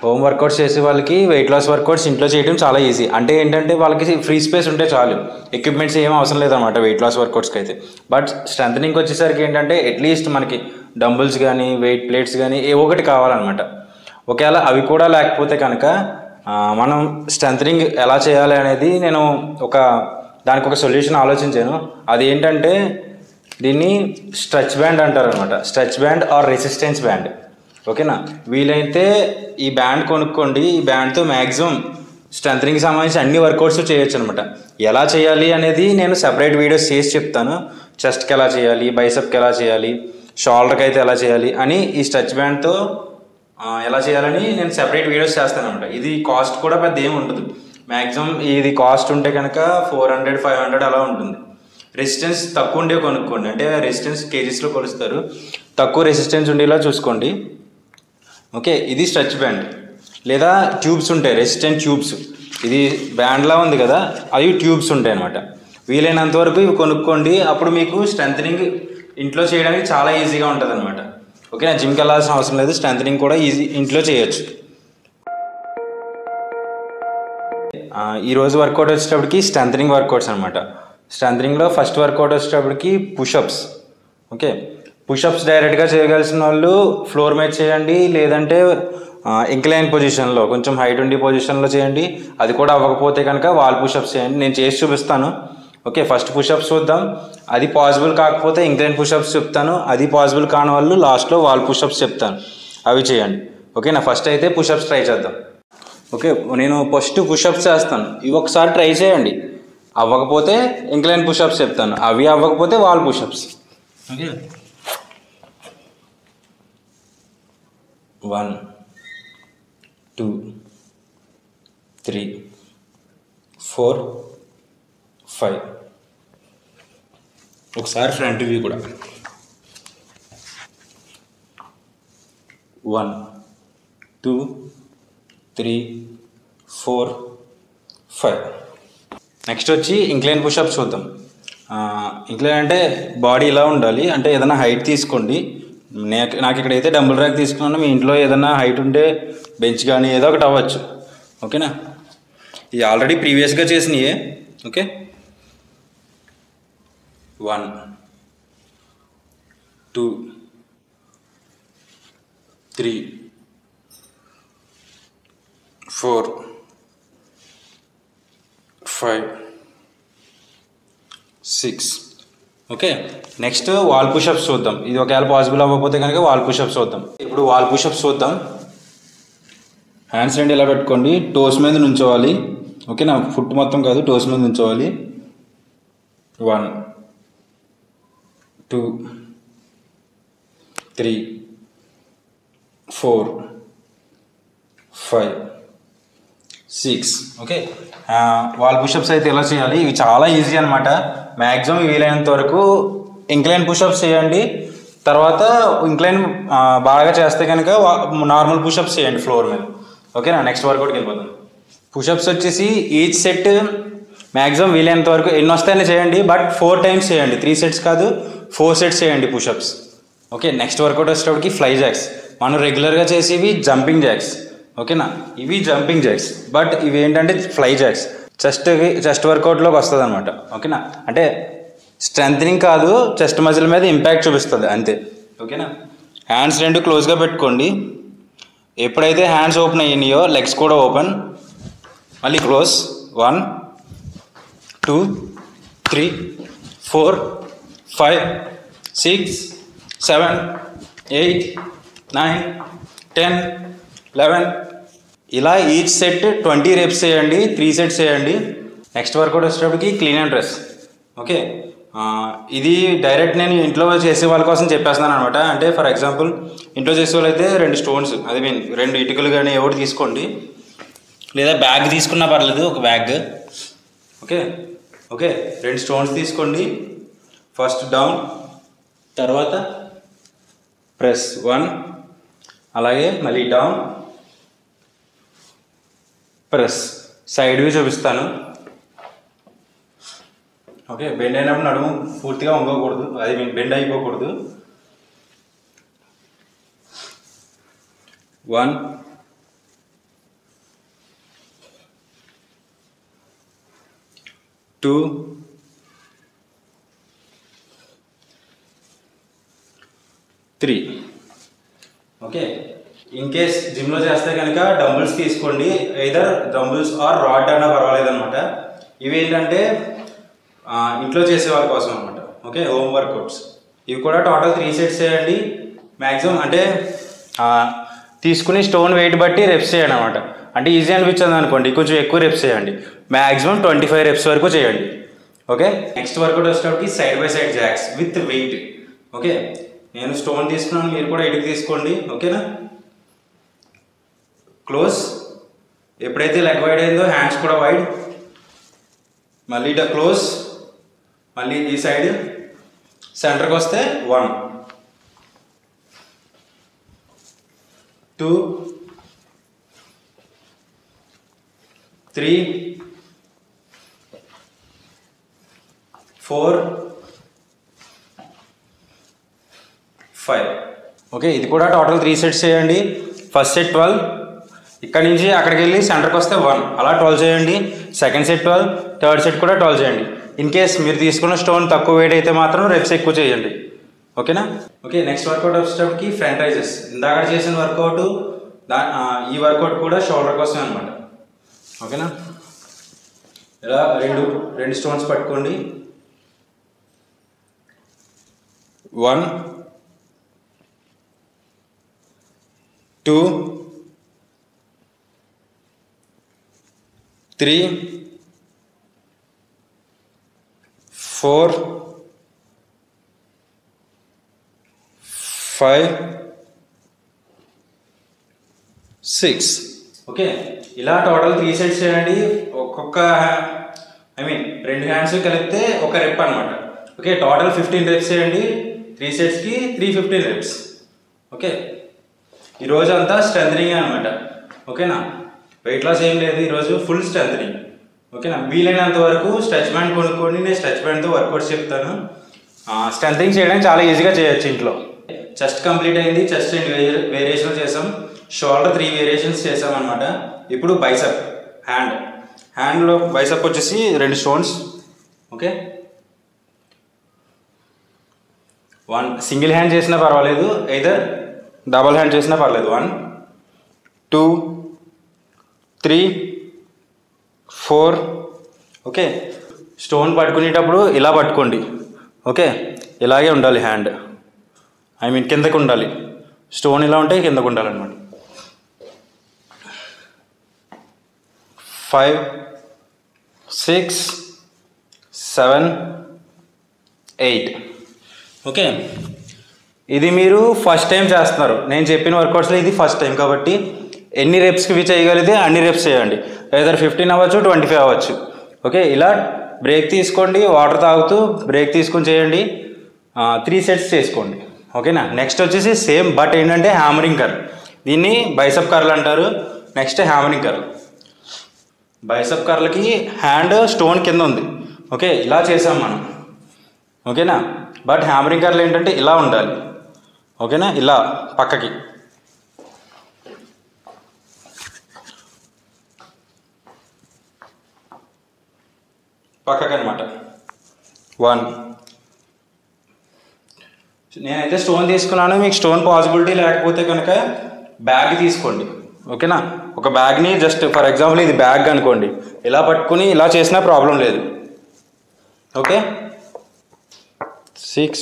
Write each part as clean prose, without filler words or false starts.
Home workouts చేసే వాళ్ళకి weight loss workouts ఇంట్లో చేయడం చాలా ఈజీ. అంటే ఏంటంటే వాళ్ళకి ఫ్రీ స్పేస్ ఉంటే చాలు, ఎక్విప్మెంట్స్ ఏం అవసరం లేదన్నమాట వెయిట్ లాస్ వర్కౌట్స్కి అయితే. బట్ స్ట్రెంథనింగ్కి వచ్చేసరికి ఏంటంటే అట్లీస్ట్ మనకి డంబుల్స్ కానీ వెయిట్ ప్లేట్స్ కానీ ఏ ఒకటి కావాలన్నమాట. ఒకవేళ అవి కూడా లేకపోతే కనుక మనం స్ట్రెంథనింగ్ ఎలా చేయాలి అనేది నేను దానికి ఒక సొల్యూషన్ ఆలోచించాను. అది ఏంటంటే దీన్ని స్ట్రెచ్ బ్యాండ్ అంటారు అనమాట. Stretch band are resistance band. ఓకేనా, వీలైతే ఈ బ్యాండ్ కొనుక్కోండి. ఈ బ్యాండ్తో మ్యాక్సిమం స్ట్రెంథనింగ్కి సంబంధించి అన్ని వర్కౌట్స్ చేయొచ్చు అనమాట. ఎలా చేయాలి అనేది నేను సెపరేట్ వీడియోస్ చేసి చెప్తాను. చెస్ట్కి ఎలా చేయాలి, బైసెప్కి ఎలా చేయాలి, షోల్డర్కి అయితే ఎలా చేయాలి అని ఈ స్ట్రెచ్ బ్యాండ్తో ఎలా చేయాలని నేను సెపరేట్ వీడియోస్ చేస్తాను అనమాట. ఇది కాస్ట్ కూడా పెద్ద ఏమి ఉండదు. మ్యాక్సిమం ఇది కాస్ట్ ఉంటే కనుక 400-500 అలా ఉంటుంది. రెసిస్టెన్స్ తక్కువ ఉండే కొనుక్కోండి. అంటే రెసిస్టెన్స్ కేజీస్లో కొలుస్తారు, తక్కువ రెసిస్టెన్స్ ఉండేలా చూసుకోండి. ఓకే, ఇది స్ట్రెచ్ బ్యాండ్. లేదా ట్యూబ్స్ ఉంటాయి, రెసిస్టెంట్ ట్యూబ్స్. ఇది బ్యాండ్లా ఉంది కదా, అవి ట్యూబ్స్ ఉంటాయి అనమాట. వీలైనంత వరకు ఇవి కొనుక్కోండి. అప్పుడు మీకు స్ట్రెంథనింగ్ ఇంట్లో చేయడానికి చాలా ఈజీగా ఉంటుంది అనమాట. ఓకేనా, జిమ్కి వెళ్ళాల్సిన అవసరం లేదు, స్ట్రెంథనింగ్ కూడా ఇంట్లో చేయొచ్చు. ఈరోజు వర్కౌట్ వచ్చేటప్పటికి స్ట్రెంథనింగ్ వర్కౌట్స్ అనమాట. స్ట్రెంథనింగ్లో ఫస్ట్ వర్కౌట్ వచ్చేటప్పటికి పుషప్స్. ఓకే, పుషప్స్ డైరెక్ట్గా చేయగలిసిన వాళ్ళు ఫ్లోర్ మీద చేయండి, లేదంటే ఇంక్లైన్ పొజిషన్లో కొంచెం హైట్ ఉండి పొజిషన్లో చేయండి. అది కూడా అవ్వకపోతే కనుక వాల్ పుషప్స్ చేయండి. నేను చేసి చూపిస్తాను. ఓకే, ఫస్ట్ పుషప్స్ చూద్దాం. అది పాసిబుల్ కాకపోతే ఇంక్లైన్ పుషప్స్ చెప్తాను. అది పాసిబుల్ కాని వాళ్ళు లాస్ట్లో వాల్ పుషప్స్ చెప్తాను, అవి చేయండి. ఓకేనా, ఫస్ట్ అయితే పుషప్స్ ట్రై చేద్దాం. ఓకే, నేను ఫస్ట్ పుషప్స్ చేస్తాను. ఇవి ఒకసారి ట్రై చేయండి. అవ్వకపోతే ఇంక్లైన్ పుషప్స్ చెప్తాను, అవి అవ్వకపోతే వాల్ పుషప్స్. ఓకే, 1 2 3 4 5. ఒకసారి ఫ్రంట్ వ్యూ కూడా. 1 2 3 4 5. నెక్స్ట్ వచ్చి ఇంక్లైన్ పుషప్స్ చూద్దాం. ఇంక్లైన్ అంటే బాడీ ఇలా ఉండాలి. అంటే ఏదైనా హైట్ తీసుకోండి. నాకు ఇక్కడైతే డంబుల్ ర్యాక్ తీసుకున్నాను. మీ ఇంట్లో ఏదైనా హైట్ ఉంటే బెంచ్ కానీ ఏదో ఒకటి అవ్వచ్చు. ఓకేనా, ఇది ఆల్రెడీ ప్రీవియస్గా చేసినయే. Okay, 1 2 3 4 5 6. Okay, next wall pushups చూద్దాం. ఇది ఒకవేళ పాసిబుల్ అవ్వకపోతే కనుక వాల్ పుషప్స్ చూద్దాం. ఇప్పుడు వాల్ పుషప్స్ చూద్దాం. హ్యాండ్స్ రెండు ఇలా పెట్టుకోండి, టోస్ మీద నుంచోవాలి. ఓకేనా, ఫుట్ మొత్తం కాదు, టోస్ మీద నుంచోవాలి. 1 2 3 4 5 6. ఓకే, వాల్ పుషప్స్ అయితే ఎలా చేయాలి? ఇవి చాలా ఈజీ అనమాట. మ్యాక్సిమం వీలైనంత వరకు ఇంక్లైన్ పుషప్స్ చేయండి. తర్వాత ఇంక్లైన్ బాగా చేస్తే కనుక నార్మల్ పుషప్స్ చేయండి ఫ్లోర్ మీద. ఓకేనా, నెక్స్ట్ వర్కౌట్కి వెళ్ళిపోతాం. పుషప్స్ వచ్చేసి ఈచ్ సెట్ మ్యాక్సిమం వీలైనంత వరకు ఎన్ని వస్తాయని చేయండి. బట్ 4 టైమ్స్ చేయండి, 3 సెట్స్ కాదు, 4 సెట్స్ చేయండి పుషప్స్. ఓకే, నెక్స్ట్ వర్కౌట్ వచ్చేటప్పటికి ఫ్లై జాక్స్. మనం రెగ్యులర్గా చేసేవి జంపింగ్ జాక్స్. ఓకేనా, ఇవి జంపింగ్ జాక్స్, బట్ ఇవి ఏంటంటే ఫ్లై జాక్స్. చెస్ట్ వర్కౌట్లోకి వస్తుంది అనమాట. ఓకేనా, అంటే స్ట్రెంథనింగ్ కాదు, చెస్ట్ మజిల్ మీద ఇంపాక్ట్ చూపిస్తుంది అంతే. ఓకేనా, హ్యాండ్స్ రెండు క్లోజ్గా పెట్టుకోండి. ఎప్పుడైతే హ్యాండ్స్ ఓపెన్ అయ్యినాయో లెగ్స్ కూడా ఓపెన్, మళ్ళీ క్లోజ్. 1 2 3 4 5 6 7 8 9 10 11. ఇలా ఈచ్ సెట్ 20 reps చేయండి, 3 sets చేయండి. నెక్స్ట్ వర్కౌట్ వచ్చేటప్పటికి క్లీన్ అండ్ డ్రెస్. ఓకే, ఇది డైరెక్ట్ నేను ఇంట్లో చేసే వాళ్ళ కోసం చెప్పేస్తున్నాను అనమాట. అంటే ఫర్ ఎగ్జాంపుల్ ఇంట్లో చేసే వాళ్ళు అయితే 2 stones, అది మీన్ 2 ఇటుకలు కానీ ఎవరు తీసుకోండి, లేదా బ్యాగ్ తీసుకున్నా పర్లేదు, ఒక బ్యాగ్. ఓకే ఓకే 2 stones తీసుకోండి. ఫస్ట్ డౌన్, తర్వాత ప్రెస్ 1, అలాగే మళ్ళీ డౌన్, ప్రెస్. సైడ్ వ్యూ చూపిస్తాను. ఓకే, బెండ్ అయినప్పుడు నడుము పూర్తిగా వంగకూడదు, అది బెండ్ అయిపోకూడదు. 1 2 3. ఓకే, ఇన్ కేస్ జిమ్లో చేస్తే కనుక డంబుల్స్ తీసుకోండి, ఐదర్ డంబుల్స్ ఆర్ రాడ్ అన్నా పర్వాలేదు అనమాట. ఇవి ఏంటంటే ఇంట్లో చేసే వాళ్ళ కోసం అనమాట. Okay, home workouts. ఇవి కూడా టోటల్ 3 సెట్స్ చేయండి మ్యాక్సిమం. అంటే తీసుకుని స్టోన్ వెయిట్ బట్టి రెప్స్ చేయండి అనమాట. అంటే ఈజీ అనిపించింది అనుకోండి, కొంచెం ఎక్కువ రెప్స్ చేయండి. మ్యాక్సిమం 25 రెప్స్ వరకు చేయండి. ఓకే, నెక్స్ట్ వర్కౌట్ వచ్చేటప్పటికి side by side jacks with weight. Okay, నేను స్టోన్ తీసుకున్నాను, మీరు కూడా ఎటుకు తీసుకోండి. ఓకేనా, క్లోజ్. ఎప్పుడైతే లెగ్ వైడ్ అయిందో హ్యాండ్స్ కూడా వైడ్. మళ్ళీ ఇట క్లోజ్. మళ్ళీ ఈ సైడ్ సెంటర్కి వస్తే 1 2 3 4 5. ఓకే, ఇది కూడా టోటల్ 3 సెట్స్ చేయండి. ఫస్ట్ సెట్ 12, ఇక్కడ నుంచి అక్కడికి వెళ్ళి సెంటర్కి వస్తే 1, అలా 12 చేయండి. సెకండ్ సెట్ 12, థర్డ్ సెట్ కూడా 12 చేయండి. ఇన్ కేస్ మీరు తీసుకున్న స్టోన్ తక్కువ వెయిట్ అయితే మాత్రం రెప్స్ ఎక్కువ చేయండి. ఓకేనా. ఓకే, నెక్స్ట్ వర్కౌట్ వచ్చేటప్పటికి ఫ్రంట్ రైజెస్. ఇందాక చేసిన వర్కౌట్ ఈ వర్కౌట్ కూడా షోల్డర్ కోసం అనమాట. ఓకేనా, ఇలా రెండు స్టోన్స్ పట్టుకోండి. 1 2 3 4 5 6. ఓకే, ఇలా టోటల్ 3 సెట్స్ చేయండి. ఒక్కొక్క రెండు హ్యాండ్స్ కలిపితే ఒక రెప్ అనమాట. ఓకే, టోటల్ 15 రెప్స్ చేయండి. 3 సెట్స్కి 315 రెప్స్. ఓకే, ఈరోజు అంతా స్ట్రెంథనింగ్ అనమాట. ఓకేనా, వెయిట్ లాస్ ఏం లేదు ఈరోజు, ఫుల్ స్ట్రెంథనింగ్. ఓకేనా, వీలైనంత వరకు స్ట్రెచ్ బ్యాండ్ కొనుక్కోండి. నేను స్ట్రెచ్ బ్యాండ్తో వర్కౌట్స్ చెప్తాను. స్ట్రెంథనింగ్ చేయడానికి చాలా ఈజీగా చేయొచ్చు ఇంట్లో. చెస్ట్ కంప్లీట్ అయింది. చెస్ట్ 2 వేరియేషన్స్ చేసాం. షోల్డర్ 3 వేరియేషన్స్ చేసాం అనమాట. ఇప్పుడు బైసెప్, హ్యాండ్లో బైసెప్ వచ్చేసి 2 స్టోన్స్. ఓకే, 1 సింగిల్ హ్యాండ్ చేసినా పర్వాలేదు, ఐదర్ డబల్ హ్యాండ్ చేసినా పర్లేదు. 1 2 3 4. ఓకే, స్టోన్ పట్టుకునేటప్పుడు ఇలా పట్టుకోండి. ఓకే, ఇలాగే ఉండాలి హ్యాండ్. కిందకు ఉండాలి. స్టోన్ ఇలా ఉంటే కిందకు ఉండాలన్నమాట. 5 6 7 8. ఓకే, ఇది మీరు ఫస్ట్ టైం చేస్తున్నారు. నేను చెప్పిన వర్కౌట్స్లో ఇది ఫస్ట్ టైం కాబట్టి ఎన్ని రెప్స్కి ఇవి చేయగలిగితే అన్ని రెప్స్ చేయండి. ఏదర్ 15 అవ్వచ్చు, 25 అవ్వచ్చు. ఓకే, ఇలా బ్రేక్ తీసుకోండి, వాటర్ తాగుతూ బ్రేక్ తీసుకొని చేయండి. 3 సెట్స్ చేసుకోండి. ఓకేనా, నెక్స్ట్ వచ్చేసి సేమ్, బట్ ఏంటంటే హ్యామరింగ్ కర్ల్. దీన్ని బైసెప్ కర్ల్ అంటారు. Next hammering curl. బైసెప్ కర్ల్కి హ్యాండ్ స్టోన్ కింద ఉంది. ఓకే, ఇలా చేసాం మనం. ఓకేనా, బట్ హ్యామరింగ్ కర్ల్ ఏంటంటే ఇలా ఉండాలి. ఓకేనా, ఇలా పక్కకి. పక్కకి అనమాట. 1. నేనైతే స్టోన్ తీసుకున్నాను. మీకు స్టోన్ పాసిబిలిటీ లేకపోతే కనుక బ్యాగ్ తీసుకోండి. ఓకేనా, ఒక బ్యాగ్ని జస్ట్ ఫర్ ఎగ్జాంపుల్ ఇది బ్యాగ్ అనుకోండి, ఇలా పట్టుకుని ఇలా చేసినా ప్రాబ్లం లేదు. ఓకే, 6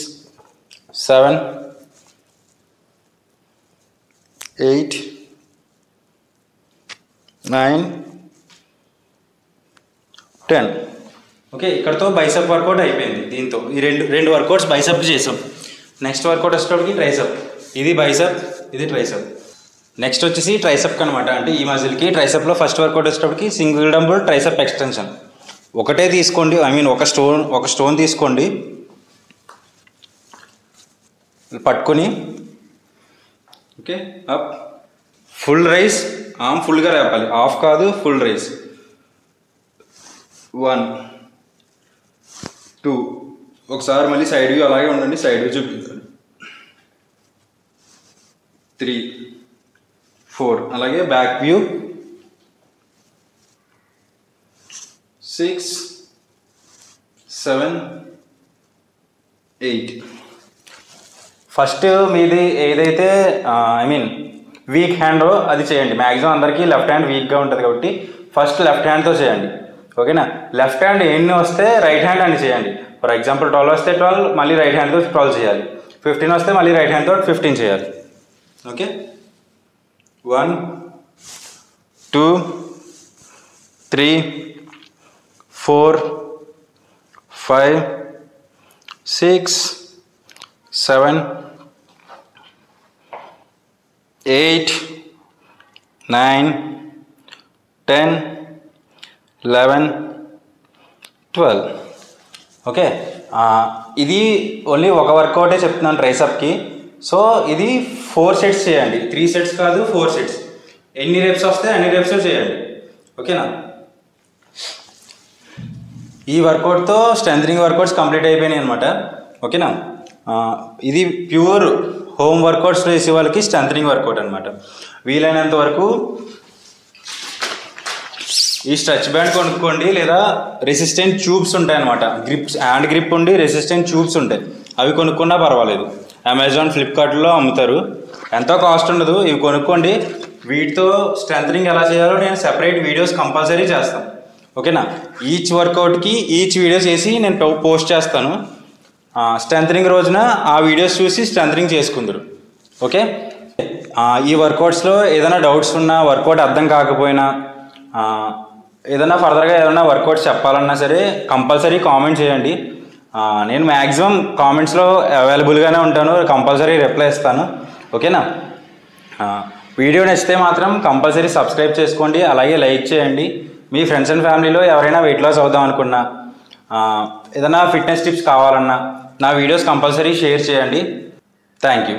7 8 9 10. ఓకే, ఇక్కడతో బైసెప్ వర్కౌట్ అయిపోయింది. దీంతో ఈ రెండు వర్కౌట్స్ బైసెప్కి చేసాం. నెక్స్ట్ వర్కౌట్ వచ్చేటప్పటికి ట్రైసెప్. ఇది బైసెప్, ఇది ట్రైసెప్. నెక్స్ట్ వచ్చేసి ట్రైసెప్కి అనమాట. అంటే ఈ మజిల్కి ట్రైసెప్లో ఫస్ట్ వర్కౌట్ వచ్చేటప్పటికి సింగిల్ డంబుల్ ట్రైసెప్ ఎక్స్టెన్షన్. ఒకటే తీసుకోండి, ఒక స్టోన్ తీసుకోండి, పట్టుకొని. Okay, up, full raise, arm ఫుల్గా లేపాలి, హాఫ్ కాదు, ఫుల్ రైజ్. 1 2. ఒకసారి మళ్ళీ సైడ్ వ్యూ అలాగే ఉండండి, సైడ్ వ్యూ చూపించాలి. 3 4. అలాగే బ్యాక్ వ్యూ. 6 7 8. ఫస్ట్ మీది ఏదైతే వీక్ హ్యాండ్ అది చేయండి. మ్యాక్సిమం అందరికీ లెఫ్ట్ హ్యాండ్ వీక్గా ఉంటుంది కాబట్టి ఫస్ట్ లెఫ్ట్ హ్యాండ్తో చేయండి. ఓకేనా? లెఫ్ట్ హ్యాండ్ ఎన్ని వస్తే రైట్ హ్యాండ్ అని చేయండి. ఫర్ ఎగ్జాంపుల్ 12 వస్తే 12, మళ్ళీ రైట్ హ్యాండ్తో 12 చేయాలి. 15 వస్తే మళ్ళీ రైట్ హ్యాండ్తో 15 చేయాలి. ఓకే, 1 2 3 4 5 6 7 8 9 10 11 12. ఓకే, ఇది ఓన్లీ ఒక వర్కౌటే చెప్తున్నాను ట్రైసెప్కి. సో ఇది 4 సెట్స్ చేయండి. 3 సెట్స్ కాదు, 4 సెట్స్. ఎన్ని రెప్స్ వస్తే అన్ని రెప్స్ చేయండి. ఓకేనా? ఈ వర్కౌట్తో స్ట్రెంథనింగ్ వర్కౌట్స్ కంప్లీట్ అయిపోయినాయి అనమాట. ఓకేనా? ఇది ప్యూర్ హోమ్ వర్కౌట్స్ చేసే వాళ్ళకి స్ట్రెంథనింగ్ వర్కౌట్ అనమాట. వీలైనంత వరకు ఈ స్ట్రెచ్ బ్యాండ్ కొనుక్కోండి, లేదా రెసిస్టెంట్ ట్యూబ్స్ ఉంటాయన్నమాట. గ్రిప్స్, హ్యాండ్ గ్రిప్ ఉండి రెసిస్టెంట్ ట్యూబ్స్ ఉంటాయి, అవి కొనుక్కున్నా పర్వాలేదు. అమెజాన్, ఫ్లిప్కార్ట్లో అమ్ముతారు, ఎంతో కాస్ట్ ఉండదు. ఇవి కొనుక్కోండి. వీటితో స్ట్రెంథనింగ్ ఎలా చేయాలో నేను సెపరేట్ వీడియోస్ కంపల్సరీ చేస్తాను. ఓకేనా? ఈచ్ వర్కౌట్కి ఈచ్ వీడియో చేసి నేను పోస్ట్ చేస్తాను. స్ట్రెంథనింగ్ రోజున ఆ వీడియోస్ చూసి స్ట్రెంథనింగ్ చేసుకుందరు. ఓకే, ఈ వర్కౌట్స్లో ఏదైనా డౌట్స్ ఉన్నా, వర్కౌట్ అర్థం కాకపోయినా, ఏదైనా ఫర్దర్గా ఏదైనా వర్కౌట్స్ చెప్పాలన్నా సరే కంపల్సరీ కామెంట్ చేయండి. నేను మ్యాక్సిమం కామెంట్స్లో అవైలబుల్గానే ఉంటాను, కంపల్సరీ రిప్లై ఇస్తాను. ఓకేనా? వీడియో నచ్చితే మాత్రం కంపల్సరీ సబ్స్క్రైబ్ చేసుకోండి, అలాగే లైక్ చేయండి. మీ ఫ్రెండ్స్ అండ్ ఫ్యామిలీలో ఎవరైనా వెయిట్ లాస్ అవుదాం అనుకున్నా, ఏదైనా ఫిట్నెస్ టిప్స్ కావాలన్నా నా వీడియోస్ కంపల్సరీ షేర్ చేయండి. Thank you.